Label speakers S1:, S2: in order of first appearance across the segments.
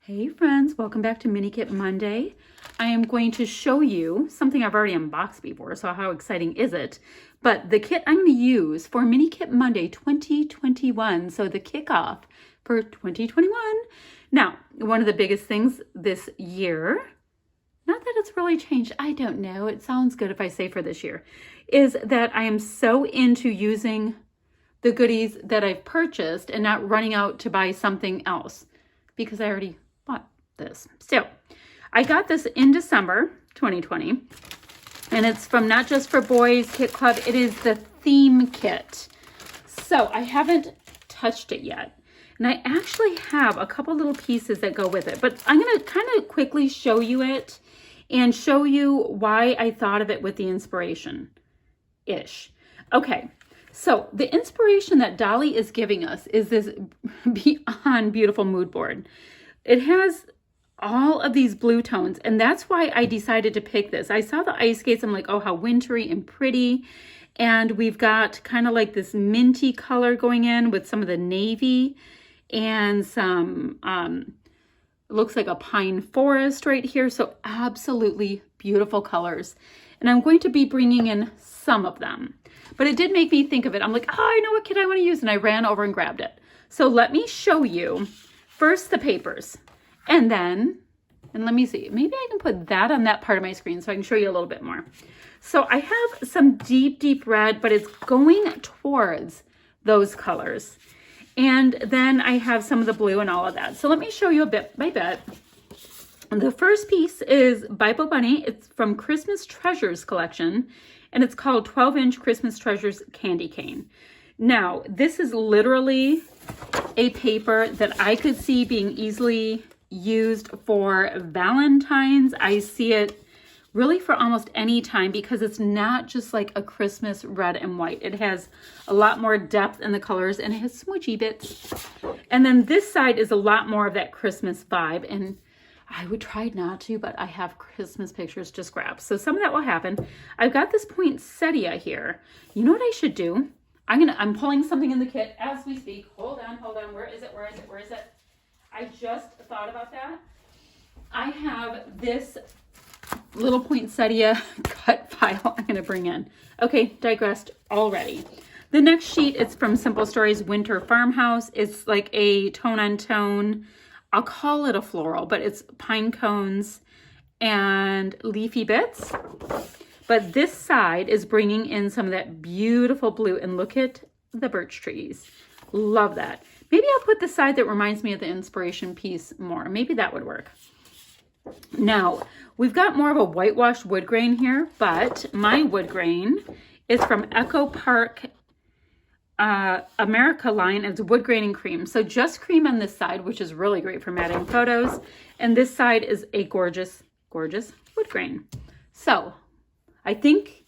S1: Hey friends, welcome back to Mini Kit Monday. I am going to show you something I've already unboxed before, so how exciting is it? But the kit I'm going to use for Mini Kit Monday 2021, so the kickoff for 2021. Now, one of the biggest things this year, not that it's really changed, I don't know, it sounds good if I say for this year, is that I am so into using the goodies that I've purchased and not running out to buy something else because I already bought this. So I got this in December 2020, and it's from Not Just for Boys Kit Club. It is the theme kit. So I haven't touched it yet, and I actually have a couple little pieces that go with it, but I'm going to kind of quickly show you it and show you why I thought of it with the inspiration-ish. Okay. So the inspiration that Dolly is giving us is this beyond beautiful mood board. It has all of these blue tones, and that's why I decided to pick this. I saw the ice skates. I'm like, oh, how wintry and pretty. And we've got kind of like this minty color going in with some of the navy and some, looks like a pine forest right here. So absolutely beautiful colors. And I'm going to be bringing in some of them. But it did make me think of it. I'm like, oh, I know what kit I want to use. And I ran over and grabbed it. So let me show you first the papers. And then, and let me see, maybe I can put that on that part of my screen so I can show you a little bit more. So I have some deep, deep red, but it's going towards those colors. And then I have some of the blue and all of that. So let me show you a bit by bit. The first piece is Bible Bunny. It's from Christmas Treasures collection, and it's called 12-inch Christmas Treasures Candy Cane. Now, this is literally a paper that I could see being easily used for Valentine's. I see it really for almost any time because it's not just like a Christmas red and white. It has a lot more depth in the colors, and it has smudgy bits. And then this side is a lot more of that Christmas vibe, and I would try not to, but I have Christmas pictures to scrap. So some of that will happen. I've got this poinsettia here. You know what I should do? I'm pulling something in the kit as we speak. Hold on. Where is it? I just thought about that. I have this little poinsettia cut file I'm going to bring in. Okay, digressed already. The next sheet is from Simple Stories Winter Farmhouse. It's like a tone-on-tone, I'll call it a floral, but it's pine cones and leafy bits. But this side is bringing in some of that beautiful blue, and look at the birch trees. Love that. Maybe I'll put the side that reminds me of the inspiration piece more. Maybe that would work. Now, we've got more of a whitewashed wood grain here, but my wood grain is from Echo Park America line. It's wood grain and cream. So just cream on this side, which is really great for matting photos. And this side is a gorgeous, gorgeous wood grain. So I think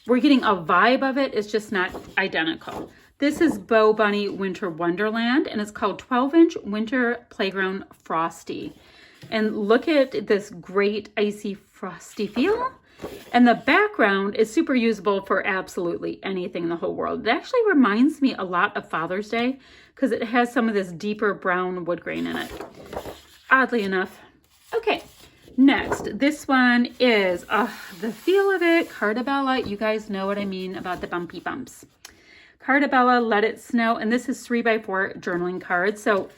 S1: we're getting a vibe of it. It's just not identical. This is Bo Bunny Winter Wonderland, and it's called 12-inch Winter Playground Frosty. And look at this great icy frosty feel. And the background is super usable for absolutely anything in the whole world. It actually reminds me a lot of Father's Day because it has some of this deeper brown wood grain in it. Oddly enough. Okay, next. This one is the feel of it. Cardabella. You guys know what I mean about the bumpy bumps. Cardabella, Let It Snow. And this is 3x4 journaling cards. So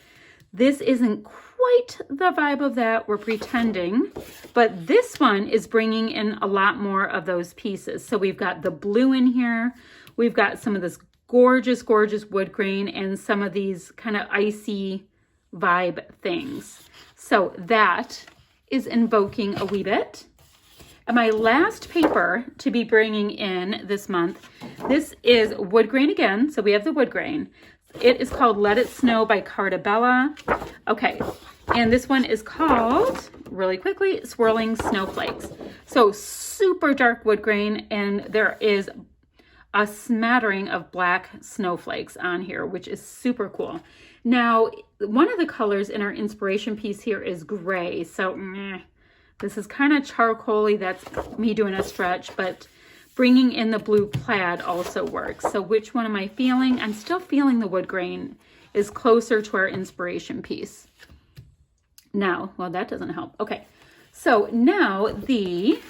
S1: this isn't quite the vibe of that, we're pretending, but this one is bringing in a lot more of those pieces. So we've got the blue in here, we've got some of this gorgeous, gorgeous wood grain, and some of these kind of icy vibe things. So that is invoking a wee bit. And my last paper to be bringing in this month, this is wood grain again. So we have the wood grain. It is called Let It Snow by Cardabella. Okay, and this one is called, really quickly, Swirling Snowflakes. So super dark wood grain, and there is a smattering of black snowflakes on here, which is super cool. Now, one of the colors in our inspiration piece here is gray. So this is kind of charcoaly. That's me doing a stretch, but bringing in the blue plaid also works. So which one am I feeling? I'm still feeling the wood grain is closer to our inspiration piece. Now, well, that doesn't help. Okay, so now the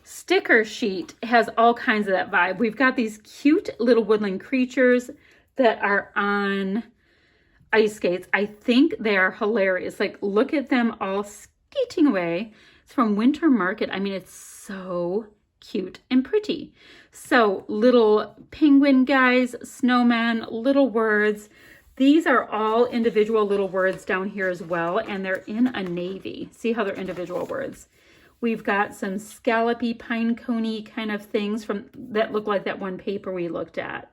S1: sticker sheet has all kinds of that vibe. We've got these cute little woodland creatures that are on ice skates. I think they are hilarious. Like, look at them all skating away. It's from Winter Market. I mean, it's so cute and pretty. So little penguin guys, snowmen, little words. These are all individual little words down here as well, and they're in a navy. See how they're individual words. We've got some scallopy, pine coney kind of things from that look like that one paper we looked at.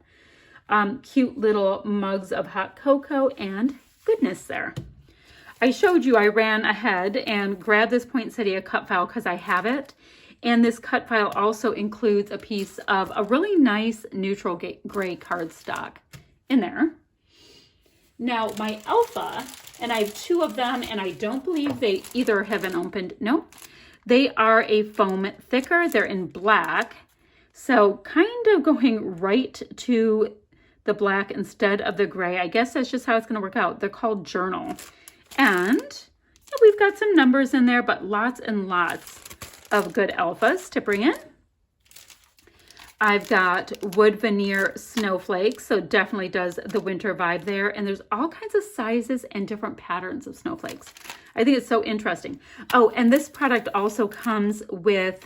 S1: Cute little mugs of hot cocoa and goodness there. I showed you I ran ahead and grabbed this poinsettia cut file because I have it. And this cut file also includes a piece of a really nice neutral gray cardstock in there. Now my alpha, and I have two of them, and I don't believe they either have been opened. Nope. They are a foam thicker. They're in black. So kind of going right to the black instead of the gray. I guess that's just how it's going to work out. They're called Journal. And yeah, we've got some numbers in there, but lots and lots of good alphas to bring in. I've got wood veneer snowflakes, so definitely does the winter vibe there. And there's all kinds of sizes and different patterns of snowflakes. I think it's so interesting. Oh, and this product also comes with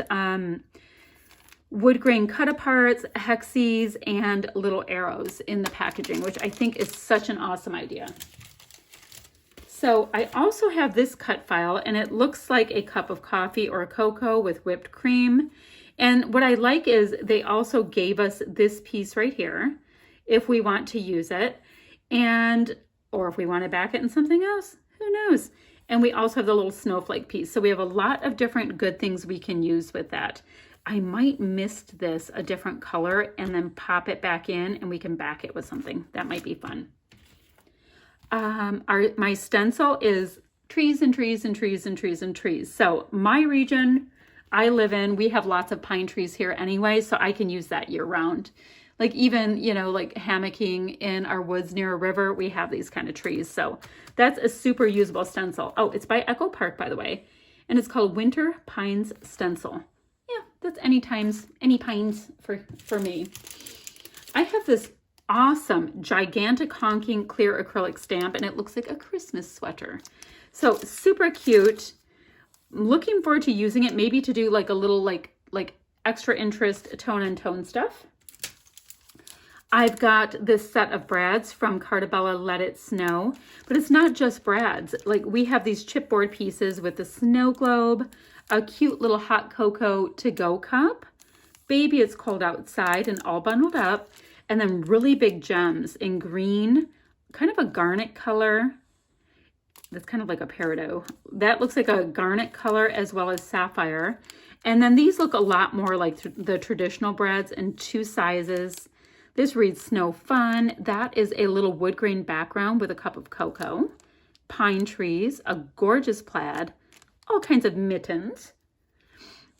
S1: wood grain cut-aparts, hexes, and little arrows in the packaging, which I think is such an awesome idea. So I also have this cut file, and it looks like a cup of coffee or cocoa with whipped cream. And what I like is they also gave us this piece right here if we want to use it, or if we want to back it in something else, who knows? And we also have the little snowflake piece. So we have a lot of different good things we can use with that. I might mist this a different color and then pop it back in, and we can back it with something. That might be fun. My stencil is trees and trees and trees and trees and trees. So my region I live in, we have lots of pine trees here anyway, so I can use that year round. Like even, you know, like hammocking in our woods near a river, we have these kind of trees. So that's a super usable stencil. Oh, it's by Echo Park, by the way. And it's called Winter Pines Stencil. Yeah, that's any pines for me. I have this awesome, gigantic honking clear acrylic stamp, and it looks like a Christmas sweater. So super cute. I'm looking forward to using it, maybe to do like a little like extra interest tone and tone stuff. I've got this set of brads from Cartabella Let It Snow, but it's not just brads. Like we have these chipboard pieces with the snow globe, a cute little hot cocoa to-go cup. Baby, it's cold outside, and all bundled up. And then really big gems in green, kind of a garnet color. That's kind of like a peridot. That looks like a garnet color as well as sapphire. And then these look a lot more like the traditional brads in two sizes. This reads Snow Fun. That is a little wood grain background with a cup of cocoa, pine trees, a gorgeous plaid, all kinds of mittens.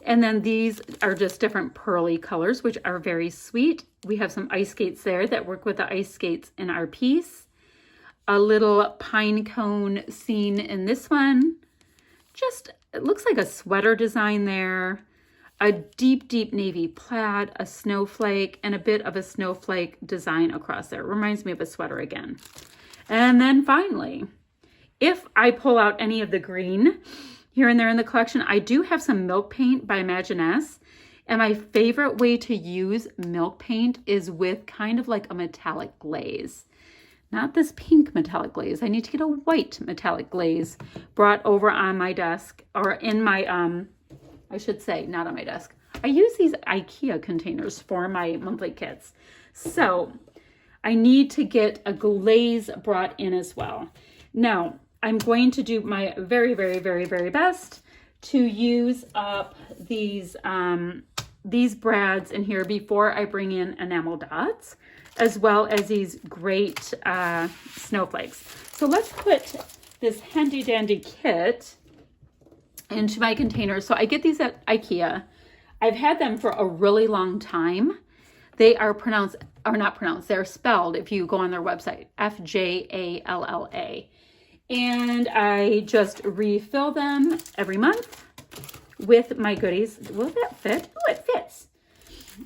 S1: And then these are just different pearly colors, which are very sweet. We have some ice skates there that work with the ice skates in our piece. A little pine cone scene in this one. Just, it looks like a sweater design there. A deep, deep navy plaid, a snowflake, and a bit of a snowflake design across there. It reminds me of a sweater again. And then finally, if I pull out any of the green here and there in the collection, I do have some milk paint by Imaginess. And my favorite way to use milk paint is with kind of like a metallic glaze. Not this pink metallic glaze. I need to get a white metallic glaze brought over on my desk, or in my, I should say, not on my desk. I use these IKEA containers for my monthly kits. So I need to get a glaze brought in as well. Now, I'm going to do my very, very, very, very best to use up these brads in here before I bring in enamel dots, as well as these great snowflakes. So let's put this handy dandy kit into my container. So I get these at IKEA. I've had them for a really long time. They are pronounced, or not pronounced, they're spelled, if you go on their website, F-J-A-L-L-A. And I just refill them every month with my goodies. Will that fit? Oh, it fits.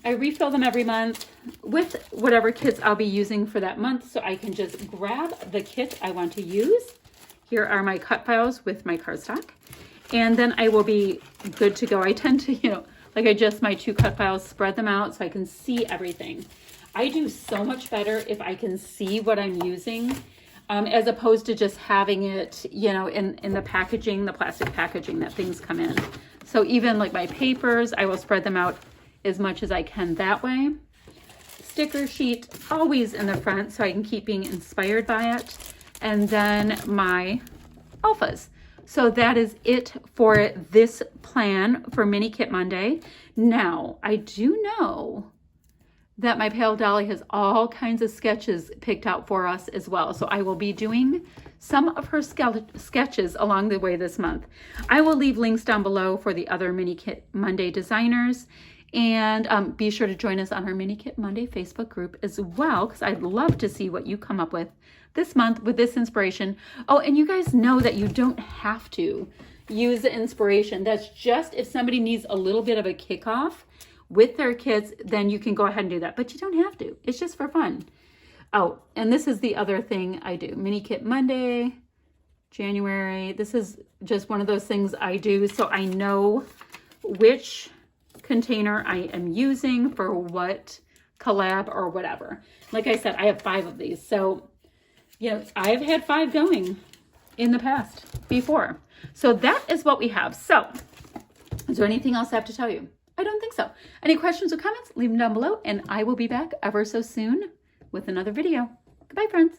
S1: I refill them every month with whatever kits I'll be using for that month, so I can just grab the kit I want to use. Here are my cut files with my cardstock, and then I will be good to go. I tend to, like I just, my 2 cut files, spread them out so I can see everything. I do so much better if I can see what I'm using, as opposed to just having it, in the packaging, the plastic packaging that things come in. So even like my papers, I will spread them out as much as I can that way. Sticker sheet, always in the front so I can keep being inspired by it. And then my alphas. So that is it for this plan for Mini Kit Monday. Now, I do know that my pal Dolly has all kinds of sketches picked out for us as well. So I will be doing some of her sketches along the way this month. I will leave links down below for the other Mini Kit Monday designers. And be sure to join us on our Mini Kit Monday Facebook group as well, because I'd love to see what you come up with this month with this inspiration. Oh, and you guys know that you don't have to use the inspiration. That's just if somebody needs a little bit of a kickoff with their kits, then you can go ahead and do that. But you don't have to. It's just for fun. Oh, and this is the other thing I do. Mini Kit Monday, January. This is just one of those things I do so I know which container I am using for what collab or whatever. Like I said, I have 5 of these. So, I've had 5 going in the past before. So that is what we have. So is there anything else I have to tell you? I don't think so. Any questions or comments, leave them down below, and I will be back ever so soon with another video. Goodbye, friends.